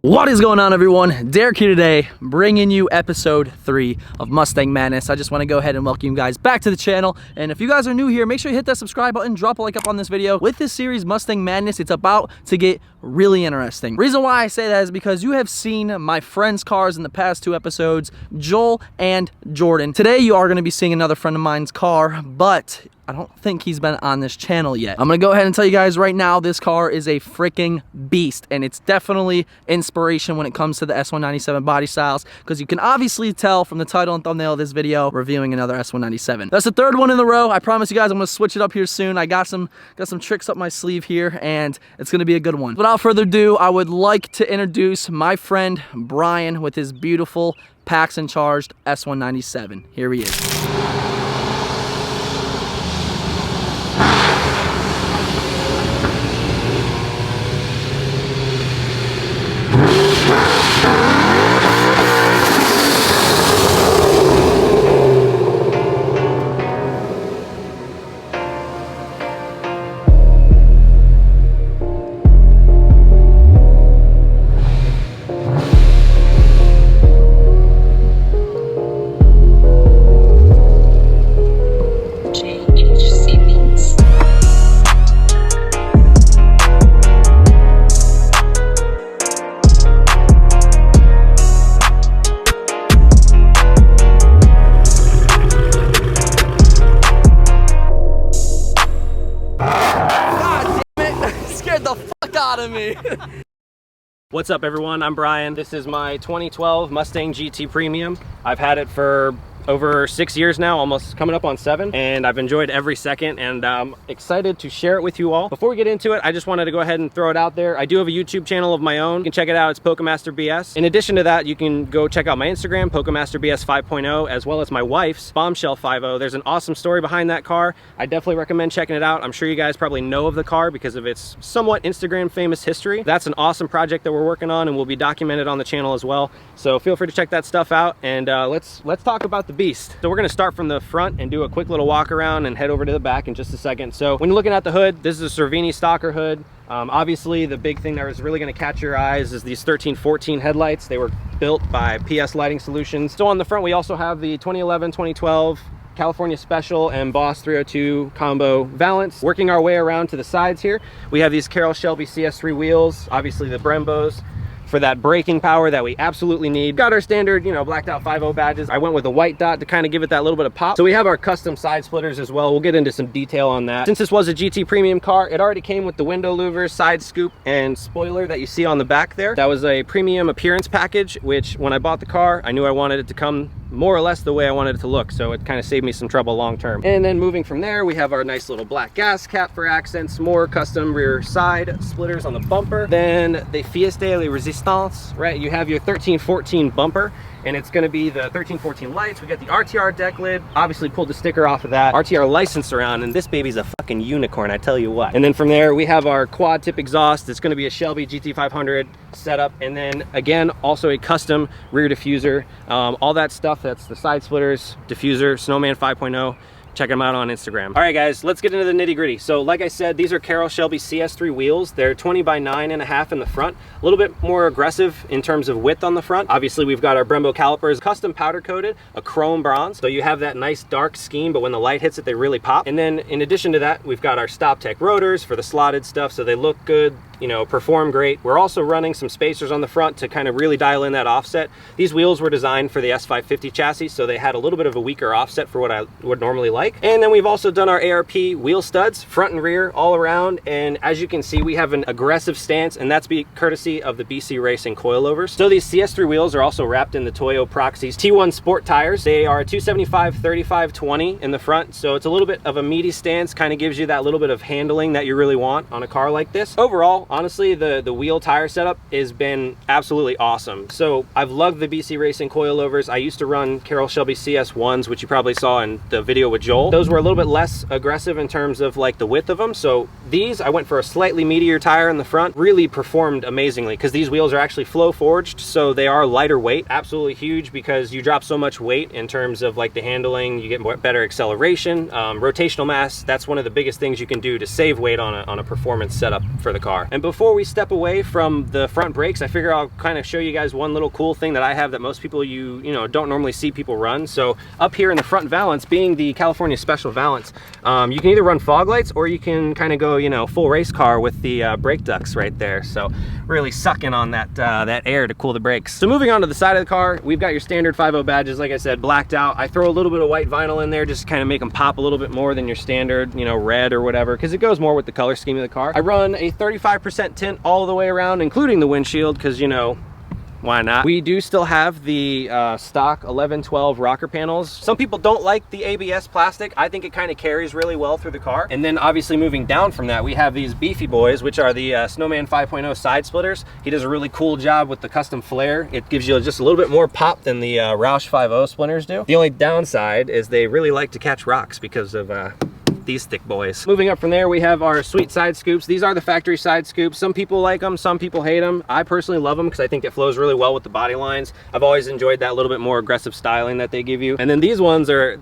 What is going on, everyone? Derek here today, bringing you episode 3 of Mustang Madness. I just want to go ahead and welcome you guys back to the channel. And if you guys are new here, make sure you hit that subscribe button, drop a like up on this video. With this series, Mustang Madness, it's about to get really interesting. Reason why I say that is because you have seen my friends' cars in the past 2 episodes, Joel and Jordan. Today, you are going to be seeing another friend of mine's car, but I don't think he's been on this channel yet. I'm gonna go ahead and tell you guys right now, this car is a freaking beast, and it's definitely inspiration when it comes to the S197 body styles, because you can obviously tell from the title and thumbnail of this video, reviewing another S197. That's the 3rd one in a row. I promise you guys I'm gonna switch it up here soon. I got some tricks up my sleeve here, and it's gonna be a good one. Without further ado, I would like to introduce my friend Brian with his beautiful Paxton charged S197. Here he is. What's up, everyone? I'm Brian. This is my 2012 Mustang GT Premium. I've had it for over 6 years now, almost coming up on 7, and I've enjoyed every second, and I'm excited to share it with you all. Before we get into it, I just wanted to go ahead and throw it out there. I do have a YouTube channel of my own. You can check it out. It's PokemasterBS. In addition to that, you can go check out my Instagram, PokemasterBS 5.0, as well as my wife's Bombshell 5.0. There's an awesome story behind that car. I definitely recommend checking it out. I'm sure you guys probably know of the car because of its somewhat Instagram famous history. That's an awesome project that we're working on and will be documented on the channel as well. So feel free to check that stuff out, and let's talk about the beast. So we're gonna start from the front and do a quick little walk around and head over to the back in just a second. So when you're looking at the hood, this is a Cervini stalker hood. Obviously the big thing that was really gonna catch your eyes is these 1314 headlights. They were built by PS Lighting Solutions. So on the front, we also have the 2011, 2012 California Special and Boss 302 combo valance. Working our way around to the sides here, we have these Carroll Shelby CS3 wheels, obviously the Brembos, for that braking power that we absolutely need. Got our standard, blacked out 5.0 badges. I went with a white dot to kind of give it that little bit of pop. So we have our custom side splitters as well. We'll get into some detail on that. Since this was a GT Premium car, it already came with the window louvers, side scoop, and spoiler that you see on the back there. That was a premium appearance package, which when I bought the car, I knew I wanted it to come more or less the way I wanted it to look, so it kind of saved me some trouble long term. And then moving from there, we have our nice little black gas cap for accents, more custom rear side splitters on the bumper. Then the Fiesta de Resistance, right? You have your 1314 bumper, and it's going to be the 1314 lights. We got the RTR deck lid, obviously pulled the sticker off of that, RTR license around, and this baby's a fucking unicorn, I tell you what. And then from there, we have our quad tip exhaust. It's going to be a Shelby GT500 setup, and then again, also a custom rear diffuser. All that stuff, that's the side splitters, diffuser, Snowman 5.0. Check them out on Instagram. All right, guys, let's get into the nitty gritty. So like I said, these are Carroll Shelby CS3 wheels. They're 20 by 9.5 in the front, a little bit more aggressive in terms of width on the front. Obviously, we've got our Brembo calipers, custom powder coated, a chrome bronze. So you have that nice dark scheme, but when the light hits it, they really pop. And then in addition to that, we've got our Stop Tech rotors for the slotted stuff, so they look good, perform great. We're also running some spacers on the front to kind of really dial in that offset. These wheels were designed for the S550 chassis, so they had a little bit of a weaker offset for what I would normally like. And then we've also done our ARP wheel studs, front and rear, all around. And as you can see, we have an aggressive stance, and that's courtesy of the BC Racing coilovers. So these CS3 wheels are also wrapped in the Toyo Proxys T1 Sport tires. They are 275, 35, 20 in the front, so it's a little bit of a meaty stance, kind of gives you that little bit of handling that you really want on a car like this. Overall, honestly, the wheel tire setup has been absolutely awesome. So I've loved the BC Racing coilovers. I used to run Carroll Shelby CS1s, which you probably saw in the video with Joel. Those were a little bit less aggressive in terms of like the width of them. So these, I went for a slightly meatier tire in the front, really performed amazingly because these wheels are actually flow forged, so they are lighter weight. Absolutely huge because you drop so much weight in terms of like the handling, you get better acceleration, rotational mass. That's one of the biggest things you can do to save weight on a performance setup for the car. And before we step away from the front brakes, I figure I'll kind of show you guys one little cool thing that I have that most people you know don't normally see people run. So up here in the front valance, being the California Special valance, you can either run fog lights or you can kind of go, you know, full race car with the brake ducts right there. So really sucking on that that air to cool the brakes. So moving on to the side of the car, we've got your standard 5.0 badges, like I said, blacked out. I throw a little bit of white vinyl in there just to kind of make them pop a little bit more than your standard, you know, red or whatever, because it goes more with the color scheme of the car. I run a 35% tint all the way around, including the windshield, because, you know, why not? We do still have the stock 11-12 rocker panels. Some people don't like the ABS plastic. I think it kind of carries really well through the car. And then obviously moving down from that, we have these beefy boys, which are the Snowman 5.0 side splitters. He does a really cool job with the custom flare. It gives you just a little bit more pop than the Roush 5.0 splinters do. The only downside is they really like to catch rocks because of these thick boys. Moving up from there, we have our sweet side scoops. These are the factory side scoops. Some people like them, some people hate them. I personally love them because I think it flows really well with the body lines. I've always enjoyed that little bit more aggressive styling that they give you. And then these ones are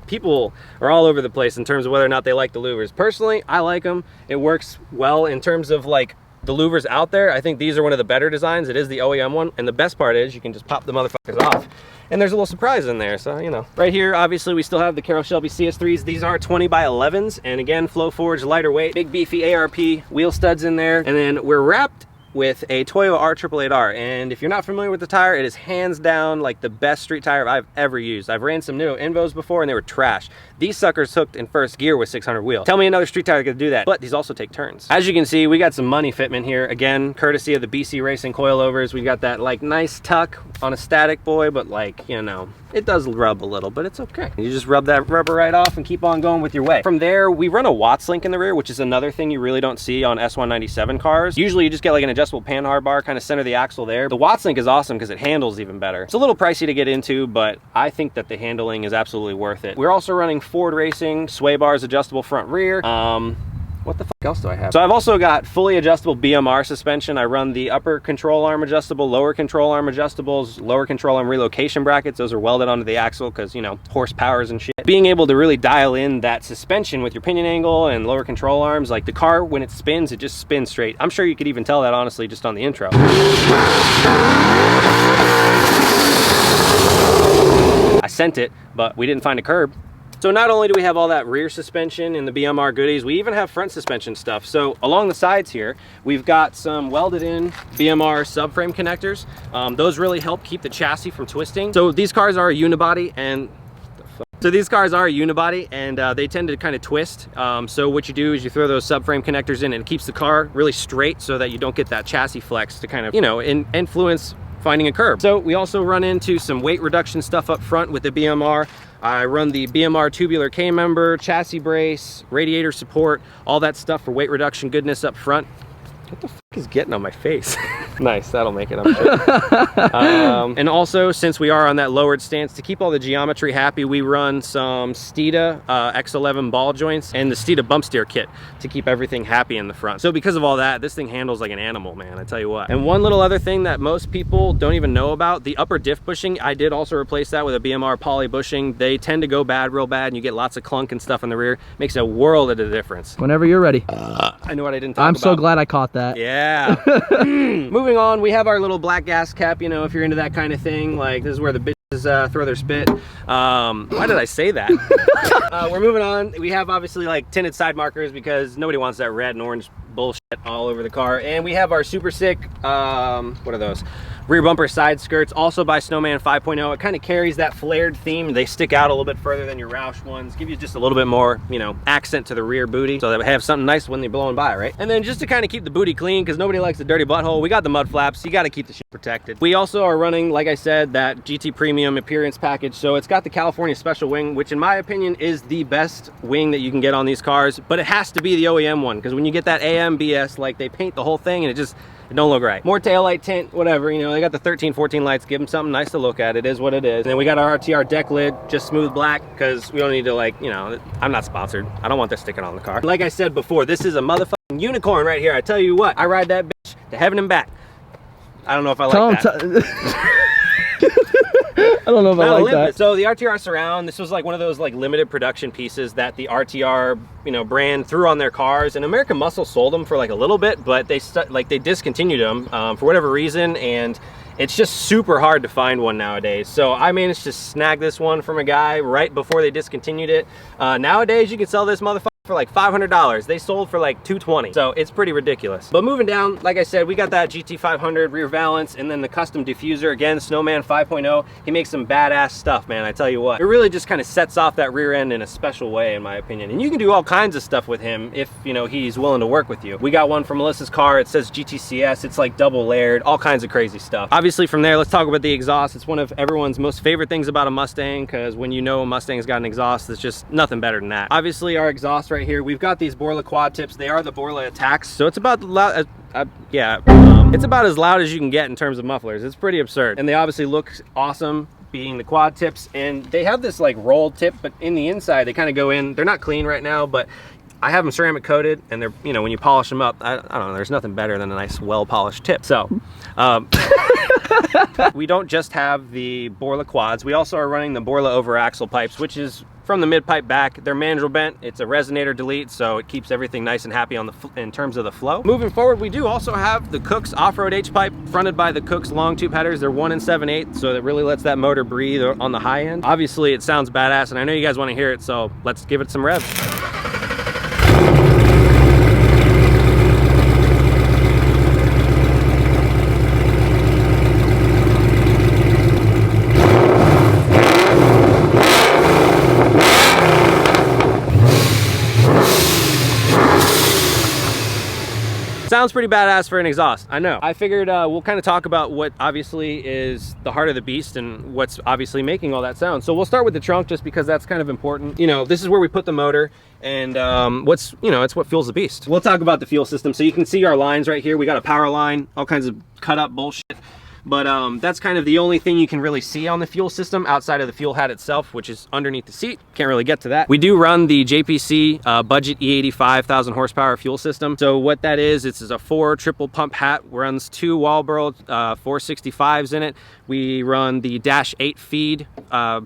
people are all over the place in terms of whether or not they like the louvers. Personally, I like them. It works well in terms of like the louvers out there. I think these are one of the better designs. It is the OEM one, and the best part is you can just pop the motherfuckers off. And there's a little surprise in there, so, you know. Right here, obviously, we still have the Carroll Shelby CS3s. These are 20x11s, and again, flow forged, lighter weight, big beefy ARP wheel studs in there. And then we're wrapped with a Toyo R888R, and if you're not familiar with the tire, it is hands down like the best street tire I've ever used. I've ran some Nitto Invos before and they were trash. These suckers hooked in first gear with 600 wheels. Tell me another street tire that could do that, but these also take turns. As you can see, we got some money fitment here, again, courtesy of the BC Racing coilovers. We got that like nice tuck on a static boy, but like, you know, it does rub a little, but it's okay. You just rub that rubber right off and keep on going with your way. From there, we run a Watts link in the rear, which is another thing you really don't see on S197 cars. Usually you just get like an adjustable panhard bar, kind of center the axle there. The Watts link is awesome because it handles even better. It's a little pricey to get into, but I think that the handling is absolutely worth it. We're also running Ford Racing sway bars, adjustable front rear. What the fuck else do I have? So I've also got fully adjustable BMR suspension. I run the upper control arm adjustable, lower control arm adjustables, lower control arm relocation brackets. Those are welded onto the axle because, you know, horsepowers and shit. Being able to really dial in that suspension with your pinion angle and lower control arms, like the car, when it spins, it just spins straight. I'm sure you could even tell that honestly just on the intro. I sent it, but we didn't find a curb. So not only do we have all that rear suspension and the BMR goodies, we even have front suspension stuff. So along the sides here, we've got some welded in BMR subframe connectors. Those really help keep the chassis from twisting. So these cars are a unibody and they tend to kind of twist. So what you do is you throw those subframe connectors in and it keeps the car really straight so that you don't get that chassis flex to kind of, you know, influence finding a curb. So we also run into some weight reduction stuff up front with the BMR. I run the BMR tubular K-member, chassis brace, radiator support, all that stuff for weight reduction goodness up front. What the fuck is getting on my face? Nice, that'll make it, I'm sure. And also, since we are on that lowered stance, to keep all the geometry happy, we run some Steeda X11 ball joints and the Steeda bump steer kit to keep everything happy in the front. So because of all that, this thing handles like an animal, man, I tell you what. And one little other thing that most people don't even know about, the upper diff bushing, I did also replace that with a BMR poly bushing. They tend to go bad real bad and you get lots of clunk and stuff in the rear. Makes a world of a difference. Whenever you're ready. I know what I didn't talk about. I'm so glad I caught that. Yeah. Moving on, we have our little black gas cap, you know, if you're into that kind of thing. Like, this is where the bitches throw their spit. Why did I say that? We're moving on. We have obviously like tinted side markers because nobody wants that red and orange bullshit all over the car. And we have our super sick, what are those? Rear bumper side skirts, also by Snowman 5.0. It kind of carries that flared theme. They stick out a little bit further than your Roush ones. Give you just a little bit more, you know, accent to the rear booty so that we have something nice when they're blowing by, right? And then just to kind of keep the booty clean, because nobody likes a dirty butthole, we got the mud flaps. You got to keep the shit protected. We also are running, like I said, that GT Premium appearance package. So it's got the California Special wing, which in my opinion is the best wing that you can get on these cars, but it has to be the OEM one, because when you get that AM BS, like they paint the whole thing and it don't look right. More taillight tint, whatever, you know, they got the 13, 14 lights, give them something nice to look at. It is what it is. And then we got our RTR deck lid, just smooth black, because we don't need to, like, you know, I'm not sponsored. I don't want this sticking on the car. Like I said before, this is a motherfucking unicorn right here. I tell you what, I ride that bitch to heaven and back. I don't know if I like that. I don't know if I like that. So the RTR Surround, this was like one of those like limited production pieces that the RTR, you know, brand threw on their cars, and American Muscle sold them for like a little bit, but they discontinued them for whatever reason, and it's just super hard to find one nowadays. So I managed to snag this one from a guy right before they discontinued it. Nowadays you can sell this motherfucker for like $500. They sold for like $220, so it's pretty ridiculous. But moving down, like I said, we got that GT500 rear valance, and then the custom diffuser, again, Snowman 5.0. He makes some badass stuff, man, I tell you what. It really just kind of sets off that rear end in a special way, in my opinion. And you can do all kinds of stuff with him if, you know, he's willing to work with you. We got one from Melissa's car. It says GTCS. It's like double layered, all kinds of crazy stuff. Obviously from there, let's talk about the exhaust. It's one of everyone's most favorite things about a Mustang, because when you know a Mustang's got an exhaust, it's just nothing better than that. Obviously our exhaust right here, we've got these Borla quad tips. They are the Borla Attacks, so it's about loud, it's about as loud as you can get in terms of mufflers. It's pretty absurd, and they obviously look awesome being the quad tips, and they have this like rolled tip, but in the inside they kind of go in. They're not clean right now, but I have them ceramic coated, and they're, you know, when you polish them up, I don't know, there's nothing better than a nice well polished tip. So we don't just have the Borla quads, we also are running the Borla over axle pipes, which is from the mid pipe back. They're mandrel bent. It's a resonator delete, so it keeps everything nice and happy on the in terms of the flow. Moving forward, we do also have the Cook's off-road H-pipe fronted by the Cook's long tube headers. They're 1 7/8, so it really lets that motor breathe on the high end. Obviously, it sounds badass, and I know you guys want to hear it, so let's give it some revs. Sounds pretty badass for an exhaust, I know. I figured we'll kind of talk about what obviously is the heart of the beast and what's obviously making all that sound. So we'll start with the trunk, just because that's kind of important. You know, this is where we put the motor, and it's what fuels the beast. We'll talk about the fuel system. So you can see our lines right here. We got a power line, all kinds of cut up bullshit. But that's kind of the only thing you can really see on the fuel system outside of the fuel hat itself, which is underneath the seat. Can't really get to that. We do run the JPC budget E85 1,000 horsepower fuel system. So what that is, it's a 4 triple pump hat, runs 2 Walbro 465s in it. We run the Dash 8 feed,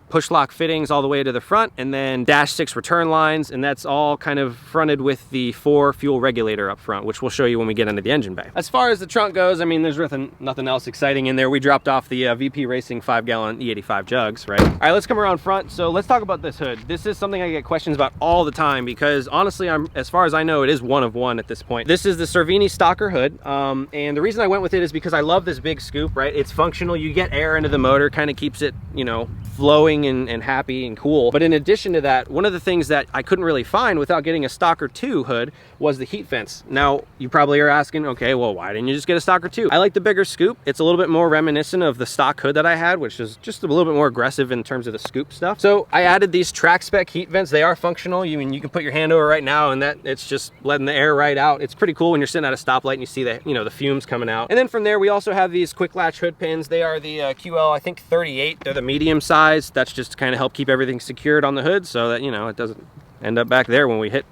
push lock fittings all the way to the front, and then Dash 6 return lines, and that's all kind of fronted with the 4 fuel regulator up front, which we'll show you when we get into the engine bay. As far as the trunk goes, I mean, there's nothing else exciting in there. We dropped off the VP Racing 5-gallon E85 jugs, right? All right, let's come around front. So let's talk about this hood. This is something I get questions about all the time, because honestly, as far as I know, it is one of one at this point. This is the Cervini Stalker hood, and the reason I went with it is because I love this big scoop, right? It's functional. You get air into the motor, kind of keeps it, you know, flowing and happy and cool. But in addition to that, one of the things that I couldn't really find without getting a Stalker 2 hood was the heat vents. Now, you probably are asking, okay, well, why didn't you just get a Stalker 2? I like the bigger scoop. It's a little bit more reminiscent of the stock hood that I had, which is just a little bit more aggressive in terms of the scoop stuff. So I added these track spec heat vents. They are functional. You can put your hand over right now, and it's just letting the air right out. It's pretty cool when you're sitting at a stoplight and you see the, you know, the fumes coming out. And then from there, we also have these quick latch hood pins. They are the QL, I think 38. They're the medium size. That's just to kind of help keep everything secured on the hood, so that, you know, it doesn't end up back there when we hit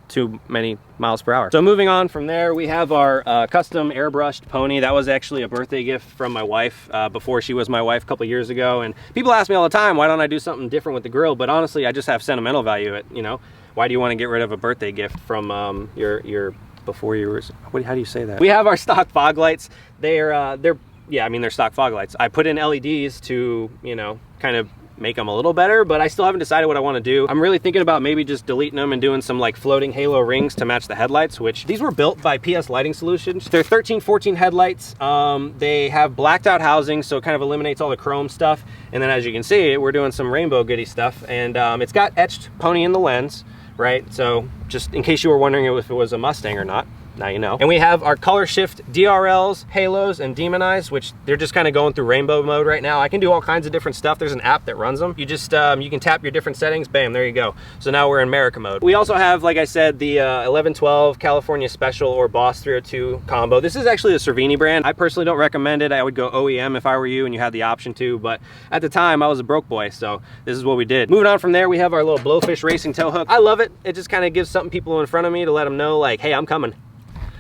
too many miles per hour. So moving on from there, we have our custom airbrushed pony. That was actually a birthday gift from my wife before she was my wife a couple years ago. And people ask me all the time, why don't I do something different with the grill? But honestly, I just have sentimental value. You know, why do you want to get rid of a birthday gift from your before you were, how do you say that? We have our stock fog lights. They're yeah, I mean, they're stock fog lights. I put in LEDs to, you know, kind of make them a little better, but I still haven't decided what I want to do. I'm really thinking about maybe just deleting them and doing some like floating halo rings to match the headlights, which these were built by PS Lighting Solutions. They're 1314 headlights. They have blacked out housing, so it kind of eliminates all the chrome stuff. And then as you can see, we're doing some rainbow goodie stuff, and it's got etched pony in the lens, right? So just in case you were wondering if it was a Mustang or not, now you know. And we have our color shift DRLs, halos, and demonize, which they're just kind of going through rainbow mode right now. I can do all kinds of different stuff. There's an app that runs them. You just you can tap your different settings, bam, there you go. So now we're in America mode. We also have, like I said, the 1112 California Special or Boss 302 combo. This is actually a Cervini brand. I personally don't recommend it. I would go OEM if I were you and you had the option to, but at the time I was a broke boy, so this is what we did. Moving on from there, we have our little Blowfish Racing tow hook. I love it. It just kind of gives something people in front of me to let them know, like, hey, I'm coming.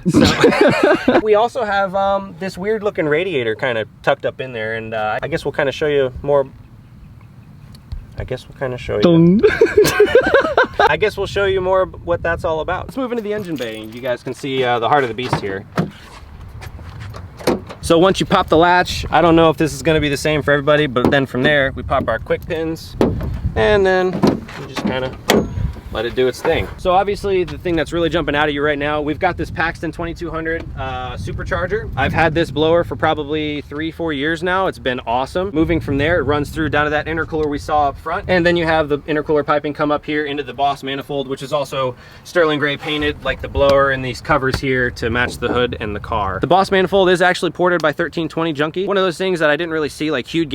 So we also have this weird looking radiator kind of tucked up in there, and I guess we'll kind of show you more I guess we'll kind of show you. I guess we'll show you more what that's all about. Let's move into the engine bay. You guys can see the heart of the beast here. So once you pop the latch, I don't know if this is going to be the same for everybody, but then from there, we pop our quick pins, and then you just kind of let it do its thing. So obviously the thing that's really jumping out at you right now, we've got this Paxton 2200 Supercharger. I've had this blower for probably 3-4 years now. It's been awesome. Moving from there, it runs through down to that intercooler we saw up front, and then you have the intercooler piping come up here into the Boss manifold, which is also sterling gray painted like the blower, and these covers here to match the hood and the car. The Boss manifold is actually ported by 1320 Junkie. One of those things that I didn't really see like huge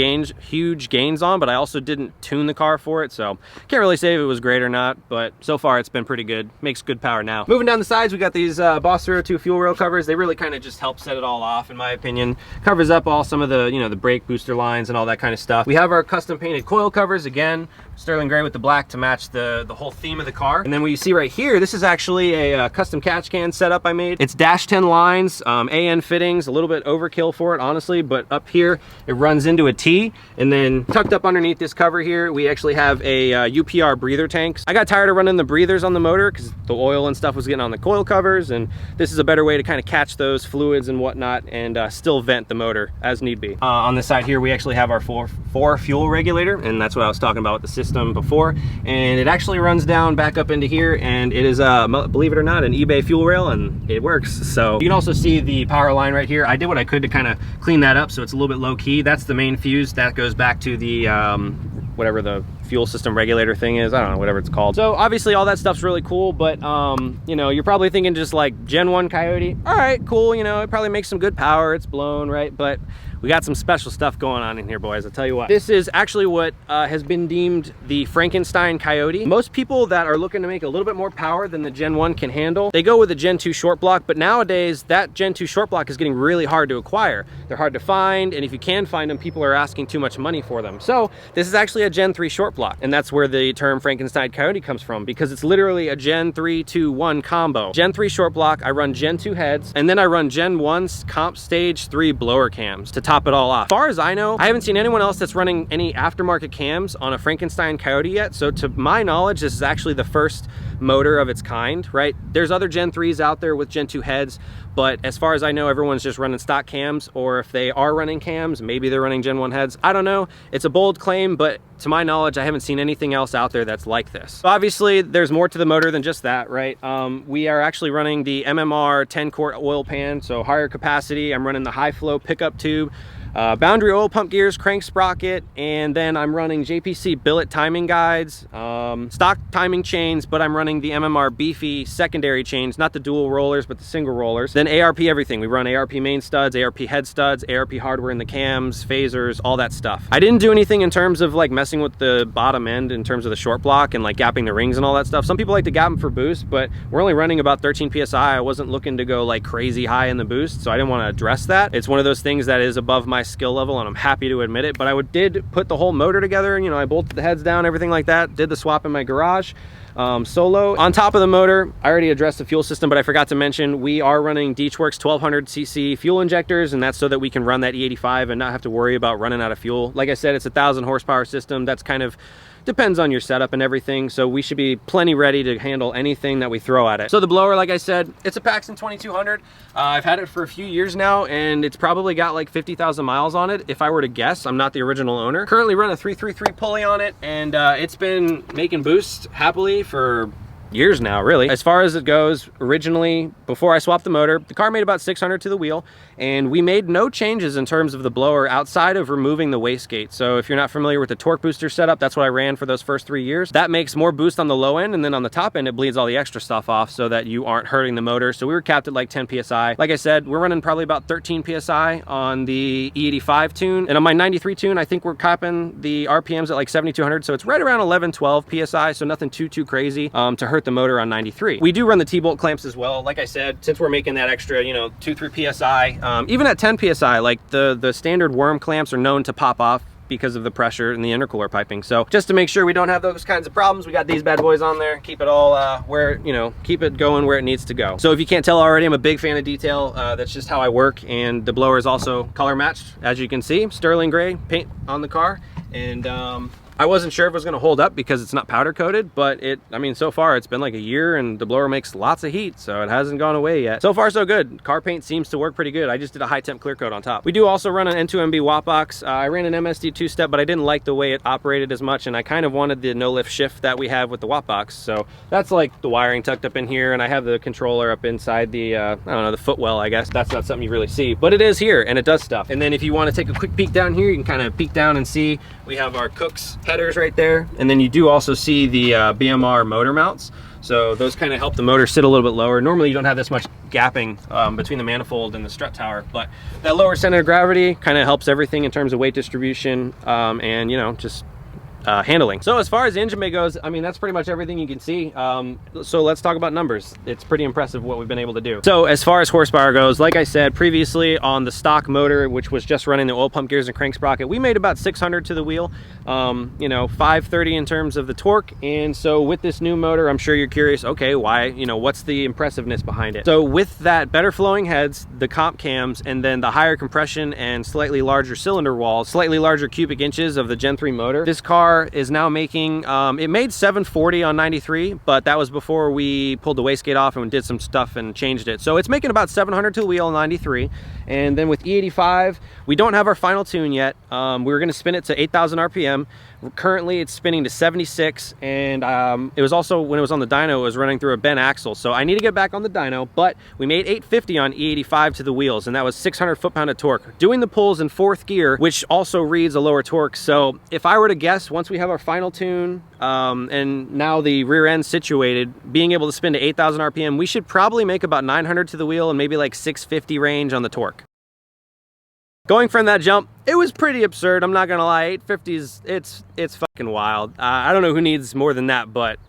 gains on, but I also didn't tune the car for it, so can't really say if it was great or not, but so far it's been pretty good. Makes good power now. Moving down the sides, we got these Boss 02 fuel rail covers. They really kind of just help set it all off, in my opinion. Covers up all some of the, you know, the brake booster lines and all that kind of stuff. We have our custom painted coil covers, again, sterling gray with the black to match the whole theme of the car. And then what you see right here, this is actually a custom catch can setup I made. It's -10 lines, AN fittings, a little bit overkill for it, honestly, but up here it runs into a T, and then tucked up underneath this cover here, we actually have a UPR breather tanks. I got tired of running the breathers on the motor because the oil and stuff was getting on the coil covers, and this is a better way to kind of catch those fluids and whatnot and still vent the motor as need be. On the side here, we actually have our four fuel regulator, and that's what I was talking about with the system before, and it actually runs down back up into here, and it is believe it or not, an eBay fuel rail, and it works. So you can also see the power line right here. I did what I could to kind of clean that up so it's a little bit low key. That's the main fuse that goes back to the whatever the fuel system regulator thing is. I don't know, whatever it's called. So obviously all that stuff's really cool, but you know, you're probably thinking just like Gen 1 Coyote. All right, cool, you know, it probably makes some good power, it's blown, right? But we got some special stuff going on in here, boys. I'll tell you what. This is actually what has been deemed the Frankenstein Coyote. Most people that are looking to make a little bit more power than the Gen 1 can handle, they go with a Gen 2 short block, but nowadays that Gen 2 short block is getting really hard to acquire. They're hard to find, and if you can find them, people are asking too much money for them. So this is actually a Gen 3 short block, and that's where the term Frankenstein Coyote comes from, because it's literally a Gen 3 to 1 combo. Gen 3 short block, I run Gen 2 heads, and then I run Gen 1's comp stage 3 blower cams to top it all off. As far as I know, I haven't seen anyone else that's running any aftermarket cams on a Frankenstein Coyote yet, so to my knowledge, this is actually the first motor of its kind, right? There's other Gen 3s out there with Gen 2 heads, but as far as I know, everyone's just running stock cams, or if they are running cams, maybe they're running Gen 1 heads. I don't know. It's a bold claim, but to my knowledge, I haven't seen anything else out there that's like this. So obviously, there's more to the motor than just that, right? We are actually running the MMR 10-quart oil pan, so higher capacity. I'm running the high flow pickup tube, boundary oil pump gears, crank sprocket, and then I'm running JPC billet timing guides, stock timing chains, but I'm running the MMR beefy secondary chains, not the dual rollers, but the single rollers. Then ARP everything. We run ARP main studs, ARP head studs, ARP hardware in the cams, phasers, all that stuff. I didn't do anything in terms of like messing with the bottom end in terms of the short block and like gapping the rings and all that stuff. Some people like to gap them for boost, but we're only running about 13 PSI. I wasn't looking to go like crazy high in the boost, so I didn't want to address that. It's one of those things that is above my skill level, and I'm happy to admit it, but I did put the whole motor together, you know, I bolted the heads down, everything like that, did the swap in my garage solo. On top of the motor, I already addressed the fuel system, but I forgot to mention we are running Deechworks 1200cc fuel injectors, and that's so that we can run that E85 and not have to worry about running out of fuel. Like I said, it's a 1,000 horsepower system. That's kind of depends on your setup and everything, so we should be plenty ready to handle anything that we throw at it. So the blower, like I said, it's a Paxton 2200. I've had it for a few years now, and it's probably got like 50,000 miles on it, if I were to guess. I'm not the original owner. Currently run a 333 pulley on it, and it's been making boost happily for years now, really. As far as it goes, originally, before I swapped the motor, the car made about 600 to the wheel, and we made no changes in terms of the blower outside of removing the wastegate. So if you're not familiar with the torque booster setup, that's what I ran for those first 3 years. That makes more boost on the low end, and then on the top end, it bleeds all the extra stuff off so that you aren't hurting the motor. So we were capped at like 10 PSI. Like I said, we're running probably about 13 PSI on the E85 tune, and on my 93 tune, I think we're capping the RPMs at like 7,200, so it's right around 11, 12 PSI, so nothing too crazy to hurt the motor on 93. We do run the T-bolt clamps as well. Like I said, since we're making that extra, you know, 2-3 PSI, even at 10 PSI, like the standard worm clamps are known to pop off because of the pressure in the intercooler piping. So just to make sure we don't have those kinds of problems, we got these bad boys on there, keep it all where, you know, keep it going where it needs to go. So if you can't tell already, I'm a big fan of detail. That's just how I work, and the blower is also color matched, as you can see, sterling gray paint on the car, and I wasn't sure if it was going to hold up because it's not powder coated, but I mean, so far it's been like a year and the blower makes lots of heat, so it hasn't gone away yet. So far so good. Car paint seems to work pretty good. I just did a high temp clear coat on top. We do also run an N2MB watt box. I ran an MSD 2-step, but I didn't like the way it operated as much, and I kind of wanted the no lift shift that we have with the watt box. So that's like the wiring tucked up in here, and I have the controller up inside the I don't know, the footwell, I guess. That's not something you really see, but it is here and it does stuff. And then if you want to take a quick peek down here, you can kind of peek down and see we have our Cook's headers right there, and then you do also see the BMR motor mounts. So those kind of help the motor sit a little bit lower. Normally you don't have this much gapping between the manifold and the strut tower, but that lower center of gravity kind of helps everything in terms of weight distribution and, you know, just handling. So as far as the engine bay goes, I mean, that's pretty much everything you can see. So let's talk about numbers. It's pretty impressive what we've been able to do. So as far as horsepower goes, like I said previously, on the stock motor, which was just running the oil pump gears and crank sprocket, we made about 600 to the wheel, you know, 530 in terms of the torque. And so with this new motor, I'm sure you're curious, okay, why, you know, what's the impressiveness behind it? So with that better flowing heads, the comp cams, and then the higher compression and slightly larger cylinder walls, slightly larger cubic inches of the Gen 3 motor, this car is now making, it made 740 on 93, but that was before we pulled the wastegate off and did some stuff and changed it. So it's making about 700 to the wheel on 93. And then with E85, we don't have our final tune yet. We were going to spin it to 8,000 RPM. Currently it's spinning to 76, and it was also, when it was on the dyno, it was running through a bent axle. So I need to get back on the dyno, but we made 850 on E85 to the wheels, and that was 600 foot-pound of torque. Doing the pulls in 4th gear, which also reads a lower torque. So if I were to guess, once we have our final tune and now the rear end situated, being able to spin to 8,000 RPM, we should probably make about 900 to the wheel and maybe like 650 range on the torque. Going from that jump, it was pretty absurd. I'm not gonna lie, 850s, it's fucking wild. I don't know who needs more than that, but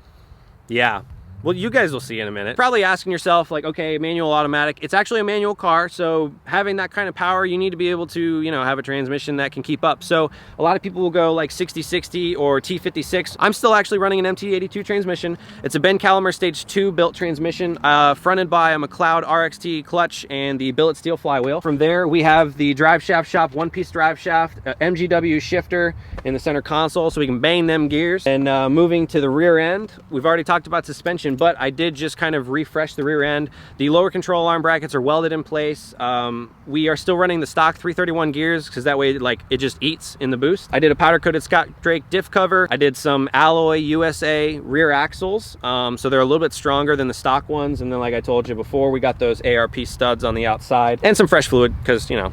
yeah. Well, you guys will see in a minute. Probably asking yourself, like, okay, manual, automatic. It's actually a manual car, so having that kind of power, you need to be able to, you know, have a transmission that can keep up. So a lot of people will go like 60-60 or T56. I'm still actually running an MT82 transmission. It's a Ben Calamer Stage 2 built transmission, fronted by a McLeod RXT clutch and the billet steel flywheel. From there, we have the drive shaft shop, one-piece drive shaft, MGW shifter in the center console, so we can bang them gears. And moving to the rear end, we've already talked about suspension, but I did just kind of refresh the rear end. The lower control arm brackets are welded in place. We are still running the stock 331 gears because that way, like, it just eats in the boost. I did a powder coated Scott Drake diff cover. I did some alloy USA rear axles, so they're a little bit stronger than the stock ones. And then, like I told you before, we got those ARP studs on the outside and some fresh fluid because, you know,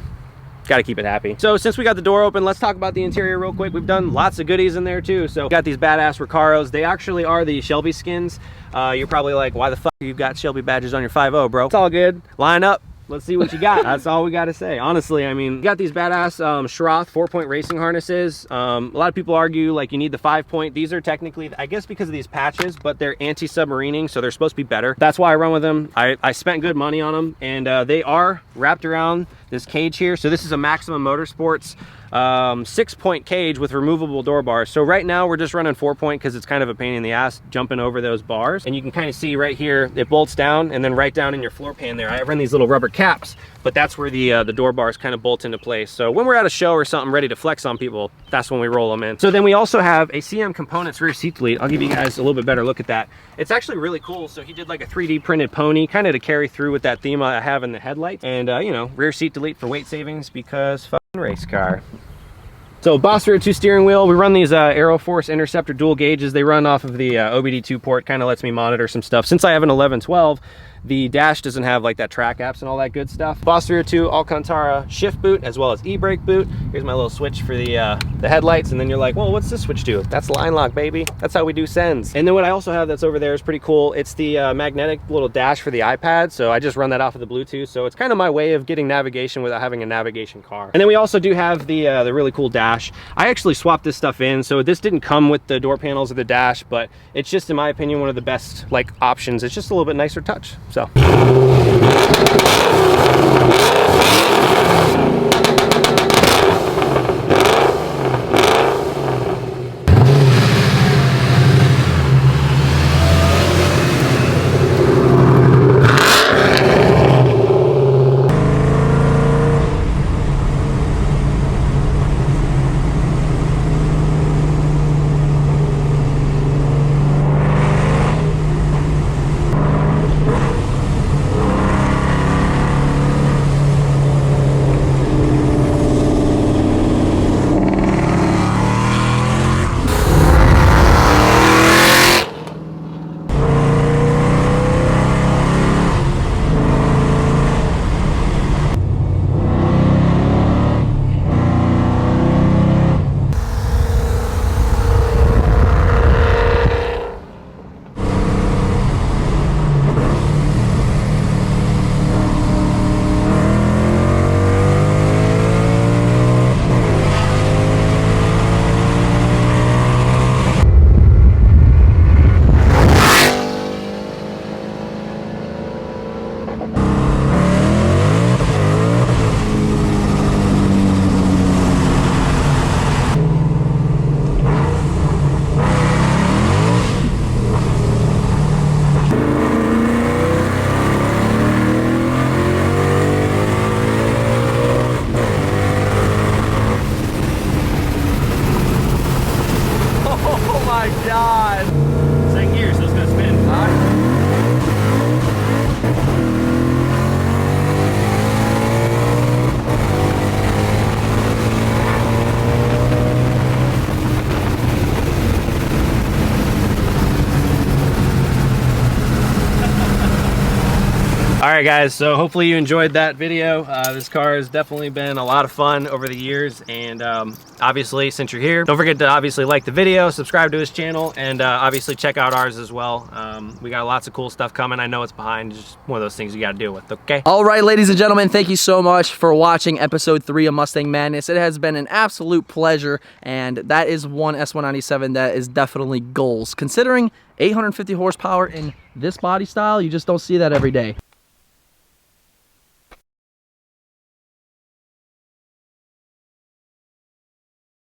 got to keep it happy. So since we got the door open, let's talk about the interior real quick. We've done lots of goodies in there too. So we got these badass Recaros. They actually are the Shelby skins. You're probably like, why the fuck you got Shelby badges on your 5.0, bro? It's all good. Line up. Let's see what you got. That's all we got to say. Honestly, I mean, you got these badass Schroth 4-point racing harnesses. A lot of people argue like you need the 5-point. These are technically, I guess because of these patches, but they're anti-submarining, so they're supposed to be better. That's why I run with them. I spent good money on them, and they are wrapped around this cage here. So this is a Maximum Motorsports 6-point cage with removable door bars. So right now we're just running 4-point because it's kind of a pain in the ass jumping over those bars. And you can kind of see right here, it bolts down, and then right down in your floor pan there, I run these little rubber caps, but that's where the door bars kind of bolt into place. So when we're at a show or something ready to flex on people, that's when we roll them in. So then we also have a CM Components rear seat delete. I'll give you guys a little bit better look at that. It's actually really cool. So he did like a 3D printed pony, kind of to carry through with that theme I have in the headlight. And you know, rear seat delete for weight savings because fucking race car. So Boss Rear 2 steering wheel, we run these Aeroforce Interceptor dual gauges. They run off of the OBD2 port, kind of lets me monitor some stuff. Since I have an 1112, the dash doesn't have like that track apps and all that good stuff. Boss Rear 2 Alcantara shift boot as well as e-brake boot. Here's my little switch for the headlights, and then you're like, well, what's this switch do? That's line lock, baby. That's how we do sends. And then what I also have that's over there is pretty cool. It's the magnetic little dash for the iPad. So I just run that off of the Bluetooth. So it's kind of my way of getting navigation without having a navigation car. And then we also do have the really cool dash. I actually swapped this stuff in. So this didn't come with the door panels or the dash, but it's just, in my opinion, one of the best like options. It's just a little bit nicer touch. So. All right, guys, so hopefully you enjoyed that video. This car has definitely been a lot of fun over the years, and obviously, since you're here, don't forget to obviously like the video, subscribe to his channel, and obviously check out ours as well. We got lots of cool stuff coming. I know it's behind, just one of those things you got to deal with, okay? All right, ladies and gentlemen, thank you so much for watching episode 3 of Mustang Madness. It has been an absolute pleasure, and that is one S197 that is definitely goals. Considering 850 horsepower in this body style, you just don't see that every day.